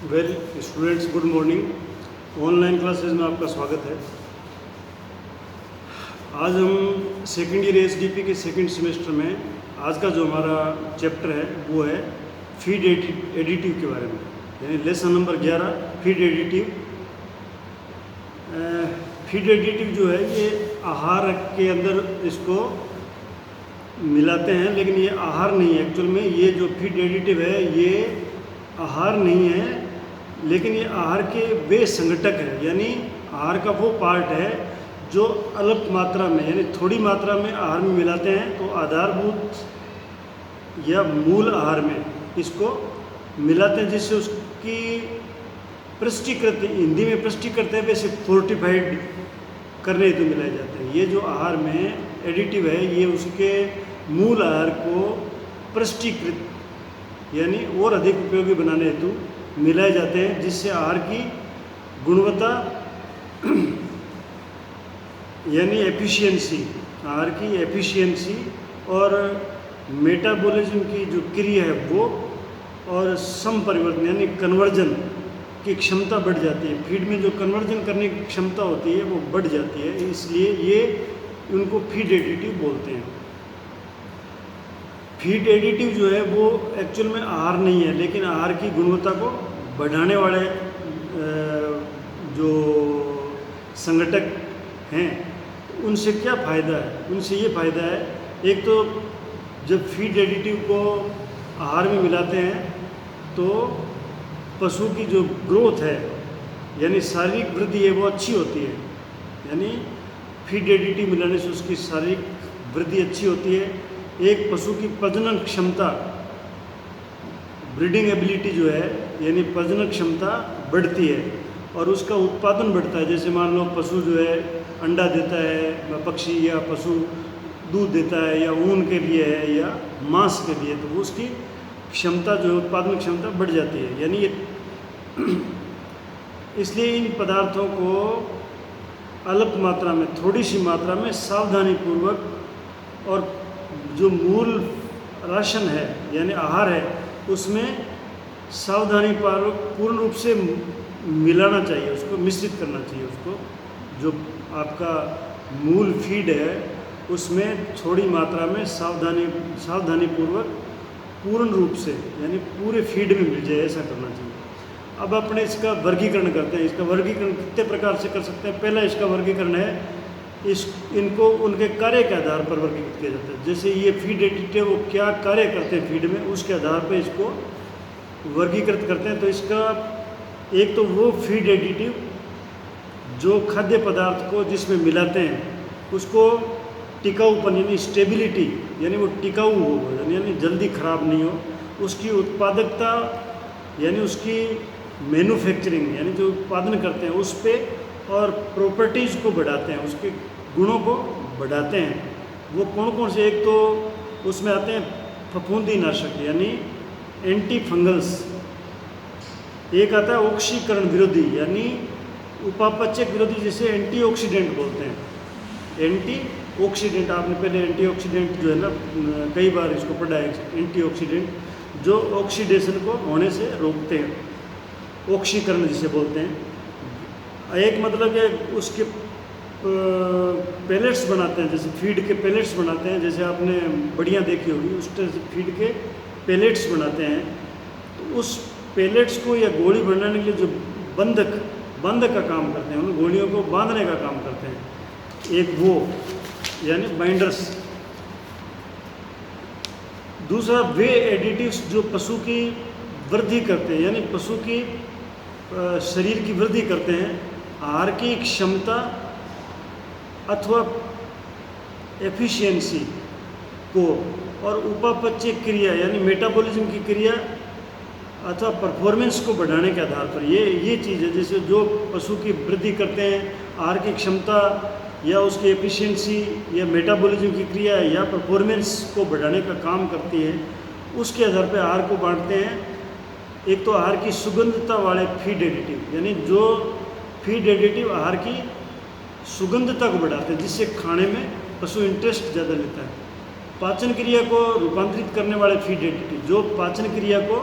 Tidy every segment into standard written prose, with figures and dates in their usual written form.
Well students, good morning. Online classes में आपका स्वागत है। आज हम सेकेंड ईयर एसडीपी के सेकेंड सेमेस्टर में आज का जो हमारा चैप्टर है वो है फीड एडिटिव के बारे में, यानी lesson number 11 feed additive. Feed additive जो है ये आहार के अंदर इसको मिलाते हैं, लेकिन ये आहार नहीं है। एक्चुअल में ये जो फीड एडिटिव है ये आहार नहीं है, लेकिन ये आहार के वे संघटक है, यानी आहार का वो पार्ट है जो अल्प मात्रा में यानी थोड़ी मात्रा में आहार में मिलाते हैं। तो आधारभूत या मूल आहार में इसको मिलाते हैं, जिससे उसकी पुष्टिकृत, हिंदी में पुष्टिकृत है, वैसे फोर्टिफाइड करने हेतु मिलाए जाते हैं। ये जो आहार में एडिटिव है ये उसके मूल आहार को पुष्टिकृत यानी और अधिक उपयोगी बनाने हेतु मिलाए जाते हैं, जिससे आहार की गुणवत्ता यानी एफिशिएंसी, आहार की एफिशिएंसी और मेटाबॉलिज्म की जो क्रिया है वो और संपरिवर्तन यानी कन्वर्जन की क्षमता बढ़ जाती है। फीड में जो कन्वर्जन करने की क्षमता होती है वो बढ़ जाती है, इसलिए ये उनको फीड एडिटिव बोलते हैं। फीड एडिटिव जो है वो एक्चुअल में आहार नहीं है, लेकिन आहार की गुणवत्ता को बढ़ाने वाले जो संघटक हैं उनसे क्या फ़ायदा है? उनसे ये फ़ायदा है, एक तो जब फीड एडिटिव को आहार में मिलाते हैं तो पशु की जो ग्रोथ है यानी शारीरिक वृद्धि है वो अच्छी होती है। यानी फीड एडिटिव मिलाने से उसकी शारीरिक वृद्धि अच्छी होती है। एक पशु की प्रजनन क्षमता, ब्रीडिंग एबिलिटी जो है यानी प्रजनन क्षमता बढ़ती है और उसका उत्पादन बढ़ता है। जैसे मान लो पशु जो है अंडा देता है, पक्षी या पशु दूध देता है या ऊन के लिए है या मांस के लिए, तो उसकी क्षमता जो है उत्पादन क्षमता बढ़ जाती है। यानी ये इसलिए इन पदार्थों को अल्प मात्रा में, थोड़ी सी मात्रा में सावधानीपूर्वक और जो मूल राशन है यानी आहार है उसमें सावधानी पूर्ण रूप से मिलाना चाहिए, उसको मिश्रित करना चाहिए। उसको जो आपका मूल फीड है उसमें थोड़ी मात्रा में सावधानीपूर्वक पूर्ण रूप से यानी पूरे फीड में मिल जाए, ऐसा करना चाहिए। अब अपने इसका वर्गीकरण करते हैं। इसका वर्गीकरण कितने प्रकार से कर सकते हैं? पहला इसका वर्गीकरण है इनको उनके कार्य के आधार पर वर्गीकृत किया जाता है। जैसे ये फीड एडिटिव वो क्या कार्य करते हैं फीड में, उसके आधार पर इसको वर्गीकृत करते हैं। तो इसका एक तो वो फीड एडिटिव जो खाद्य पदार्थ को जिसमें मिलाते हैं उसको टिकाऊपन यानी स्टेबिलिटी यानी वो टिकाऊ हो, यानी जल्दी ख़राब नहीं हो, उसकी उत्पादकता यानी उसकी मैन्युफैक्चरिंग यानी जो उत्पादन करते हैं उस पर और प्रॉपर्टीज़ को बढ़ाते हैं, उसके गुणों को बढ़ाते हैं। वो कौन कौन से? एक तो उसमें आते हैं फफूंदी नाशक यानी एंटी फंगल्स, एक आता है ऑक्सीकरण विरोधी यानी उपापचयक विरोधी, जिसे एंटीऑक्सीडेंट बोलते हैं। एंटीऑक्सीडेंट आपने पहले एंटीऑक्सीडेंट जो है ना कई बार इसको पढ़ा है। एंटीऑक्सीडेंट जो ऑक्सीडेशन को होने से रोकते हैं, ऑक्सीकरण जिसे बोलते हैं। एक मतलब है उसके पेलेट्स बनाते हैं, जैसे फीड के पेलेट्स बनाते हैं, जैसे आपने बढ़िया देखी होगी उस तरह से फीड के पेलेट्स बनाते हैं। तो उस पेलेट्स को या गोली बनाने के लिए जो बंधक का काम करते हैं, उन गोलियों को बांधने का काम करते हैं, एक वो यानी बाइंडर्स। दूसरा वे एडिटिव्स जो पशु की वृद्धि करते हैं यानी पशु की शरीर की वृद्धि करते हैं, आहार की क्षमता अथवा एफिशिएंसी को और उपापचय क्रिया यानी मेटाबॉलिज्म की क्रिया अथवा परफॉर्मेंस को बढ़ाने के आधार पर ये चीज़ है। जैसे जो पशु की वृद्धि करते हैं, आहार की क्षमता या उसकी एफिशिएंसी या मेटाबॉलिज्म की क्रिया या परफॉर्मेंस को बढ़ाने का काम करती है, उसके आधार पर आहार को बांटते हैं। एक तो आहार की सुगंधता वाले फीड एडिटिव यानी जो फीड एडिटिव आहार की सुगंधता को बढ़ाते हैं, जिससे खाने में पशु इंटरेस्ट ज़्यादा लेता है। पाचन क्रिया को रूपांतरित करने वाले फीड एडिटिव जो पाचन क्रिया को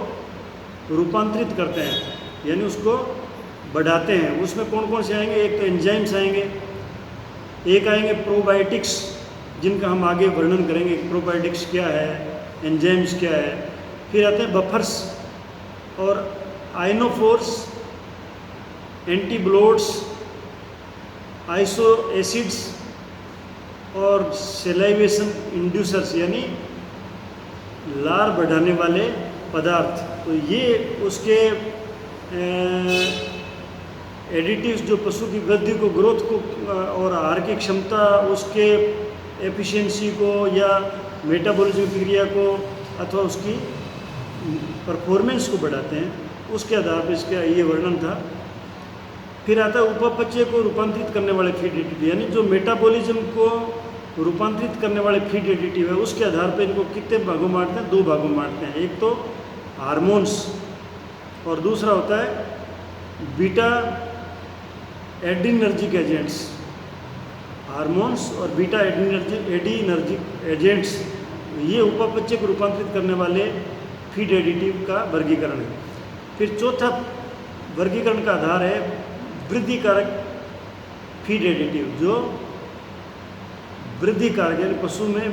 रूपांतरित करते हैं, यानी उसको बढ़ाते हैं। उसमें कौन कौन से आएंगे? एक तो एंजाइम्स आएंगे, एक आएंगे प्रोबायोटिक्स, जिनका हम आगे वर्णन करेंगे कि प्रोबायोटिक्स क्या है, एंजाइम्स क्या है। फिर आते हैं बफर्स और आइनोफोर्स, एंटीब्लोट्स, आइसो एसिड्स और सेलाइवेशन इंड्यूसर्स यानी लार बढ़ाने वाले पदार्थ। तो ये उसके एडिटिव्स जो पशु की वृद्धि को, ग्रोथ को और आहार की क्षमता, उसके एफिशिएंसी को या मेटाबॉलिज्म क्रिया को अथवा उसकी परफॉर्मेंस को बढ़ाते हैं, उसके आधार पर इसका ये वर्णन था। फिर आता है उपापचय को रूपांतरित करने वाले फीड एडिटिव, यानी जो मेटाबॉलिज्म को रूपांतरित करने वाले फीड एडिटिव है, उसके आधार पर इनको कितने भागों में बांटते हैं? 2 भागों में बांटते हैं। एक तो हार्मोन्स और दूसरा होता है बीटा एडिनर्जिक एजेंट्स। हार्मोन्स और बीटा एडिनर्जिक एजेंट्स, ये उपापचय को रूपांतरित करने वाले फीड एडिटिव का वर्गीकरण है। फिर चौथा वर्गीकरण का आधार है वृद्धि कारक फीड एडिटिव, जो वृद्धि कारक यानी पशु में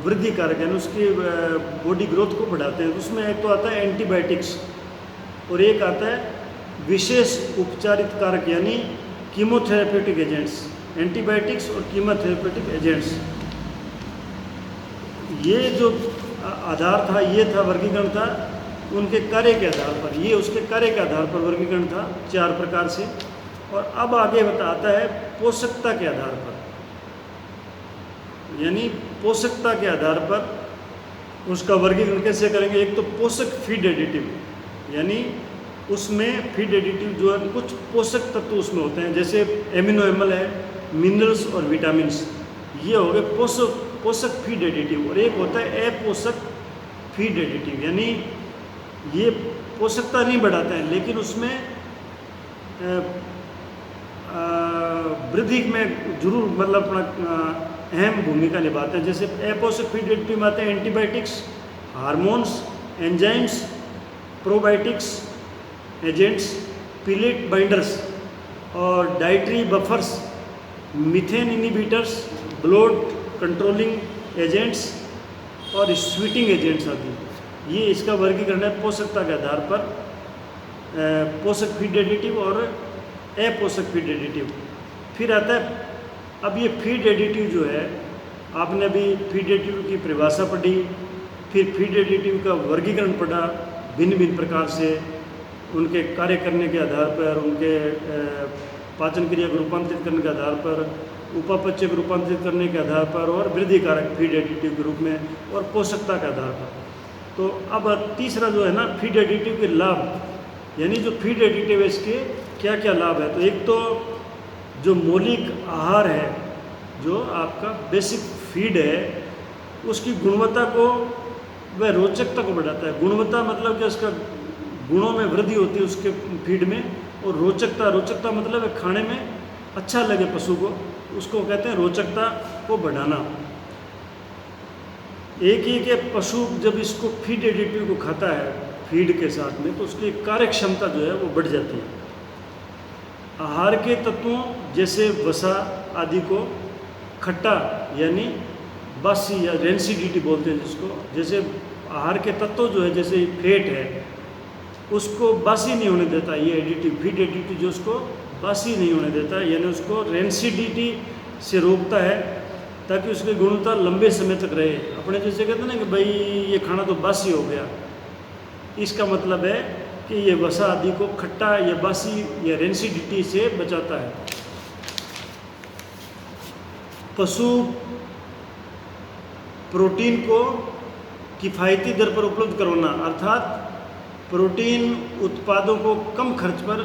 वृद्धि कारक यानी उसकी बॉडी ग्रोथ को बढ़ाते हैं। उसमें एक तो आता है एंटीबायोटिक्स और एक आता है विशेष उपचारित कारक यानी कीमोथेरेप्यूटिक एजेंट्स। एंटीबायोटिक्स और कीमोथेरेप्यूटिक एजेंट्स, ये जो आधार था, ये था वर्गीकरण था उनके कार्य के आधार पर, ये उसके कार्य के आधार पर वर्गीकरण था 4 प्रकार से। और अब आगे बताता है पोषकता के आधार पर, यानी पोषकता के आधार पर उसका वर्गीकरण कैसे करेंगे। एक तो पोषक फीड एडिटिव, यानी उसमें फीड एडिटिव जो है कुछ पोषक तत्व उसमें होते हैं, जैसे एमिनो एमल है, मिनरल्स और विटामिन्स, ये हो गए पोषक फीड एडिटिव। और एक होता है अपोषक फीड एडिटिव, यानी ये पोषकता नहीं बढ़ाते हैं लेकिन उसमें वृद्धि में जरूर मतलब अपना अहम भूमिका निभाते हैं। जैसे अपोषक फीड एडिटिव में आते हैं antibiotics, hormones, enzymes, probiotics agents, pellet binders और dietary buffers, methane inhibitors, blood controlling agents और स्वीटिंग एजेंट्स आदि। ये इसका वर्गीकरण है पोषकता के आधार पर, पोषक फीड एडिटिव और अपोषक फीड एडिटिव। फिर आता है, अब ये फीड एडिटिव जो है, आपने अभी फीड एडिटिव की परिभाषा पढ़ी, फिर फीड एडिटिव का वर्गीकरण पढ़ा भिन्न भिन्न प्रकार से, उनके कार्य करने के आधार पर, उनके पाचन क्रिया को रूपांतरित करने के आधार पर, उपापचय को रूपांतरित करने के आधार पर और वृद्धि कारक फीड एडिटिव के रूप में और पोषकता के आधार पर। तो अब तीसरा जो है ना, फीड एडिटिव के लाभ, यानी जो फीड एडिटिव है इसके क्या क्या लाभ है। तो एक तो जो मौलिक आहार है, जो आपका बेसिक फीड है, उसकी गुणवत्ता को वह रोचकता को बढ़ाता है। गुणवत्ता मतलब कि उसका गुणों में वृद्धि होती है उसके फीड में, और रोचकता मतलब है खाने में अच्छा लगे पशु को, उसको कहते हैं रोचकता को बढ़ाना। एक पशु जब इसको फीड एडिटिव को खाता है फीड के साथ में, तो उसकी कार्य क्षमता जो है वो बढ़ जाती है। आहार के तत्वों जैसे वसा आदि को खट्टा यानी बासी या रेंसिडिटी बोलते हैं जिसको, जैसे आहार के तत्व जो है जैसे फैट है उसको बासी नहीं होने देता ये एडिटिव, फीड एडिटिव जो उसको बासी नहीं होने देता, यानी उसको रेंसिडिटी से रोकता है ताकि उसकी गुणवत्ता लंबे समय तक रहे। अपने जैसे कहते हैं ना कि भाई ये खाना तो बासी हो गया, इसका मतलब है कि ये वसा आदि को खट्टा या बासी या रेंसिडिटी से बचाता है। पशु प्रोटीन को किफ़ायती दर पर उपलब्ध करवाना, अर्थात प्रोटीन उत्पादों को कम खर्च पर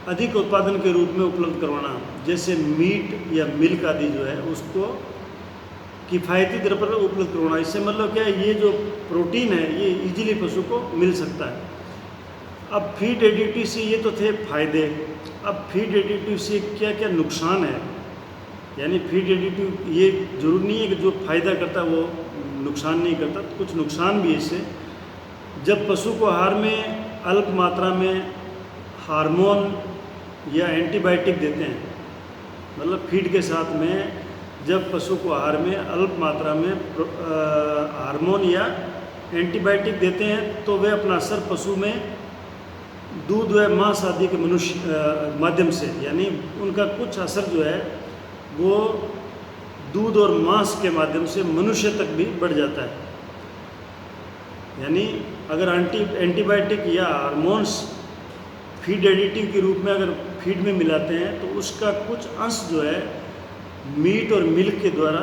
अधिक उत्पादन के रूप में उपलब्ध करवाना, जैसे मीट या मिल्क आदि जो है उसको किफ़ायती दर पर उपलब्ध करवाना। इससे मतलब क्या है, ये जो प्रोटीन है ये इजीली पशु को मिल सकता है। अब फीड एडिटिव से ये तो थे फायदे, अब फीड एडिटिव से क्या क्या नुकसान है। यानी फीड एडिटिव ये जरूर नहीं है कि जो फ़ायदा करता है वो नुकसान नहीं करता, कुछ नुकसान भी है इससे। जब पशु को आहार में अल्प मात्रा में हार्मोन या एंटीबायोटिक देते हैं, मतलब फीड के साथ में जब पशु को आहार में अल्प मात्रा में हार्मोन या एंटीबायोटिक देते हैं तो वे अपना असर पशु में दूध व मांस आदि के मनुष्य माध्यम से, यानी उनका कुछ असर जो है वो दूध और मांस के माध्यम से मनुष्य तक भी बढ़ जाता है। यानी अगर एंटीबायोटिक या हार्मोन्स फीड एडिटिव के रूप में अगर फीड में मिलाते हैं तो उसका कुछ अंश जो है मीट और मिल्क के द्वारा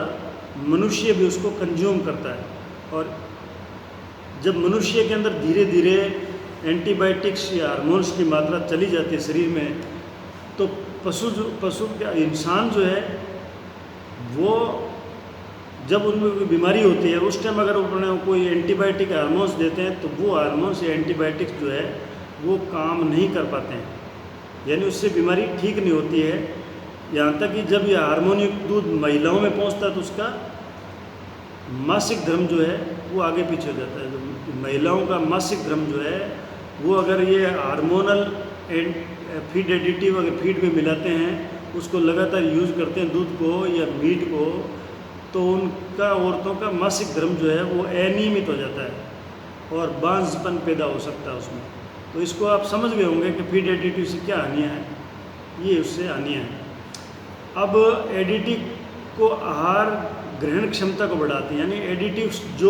मनुष्य भी उसको कंज्यूम करता है, और जब मनुष्य के अंदर धीरे धीरे एंटीबायोटिक्स या हार्मोन्स की मात्रा चली जाती है शरीर में, तो पशु का इंसान जो है वो जब उनमें कोई बीमारी होती है उस टाइम अगर उन्होंने कोई एंटीबायोटिक हार्मोन्स देते हैं तो वो हार्मोन्स या एंटीबायोटिक्स जो है वो काम नहीं कर पाते हैं, यानी उससे बीमारी ठीक नहीं होती है। यहाँ तक कि जब ये हार्मोनिक दूध महिलाओं में पहुँचता है तो उसका मासिक धर्म जो है वो आगे पीछे हो जाता है। जो महिलाओं का मासिक धर्म जो है वो अगर ये हार्मोनल फीड एडिटिव अगर फीड में मिलाते हैं, उसको लगातार यूज़ करते हैं दूध को या मीट को, तो उनका औरतों का मासिक धर्म जो है वो अनियमित हो जाता है और बांझपन पैदा हो सकता है उसमें। तो इसको आप समझ गए होंगे कि फीड एडिटिव से क्या हानियाँ हैं, ये उससे हानियाँ हैं। अब एडिटिव को आहार ग्रहण क्षमता को बढ़ाती है, यानी एडिटिव्स जो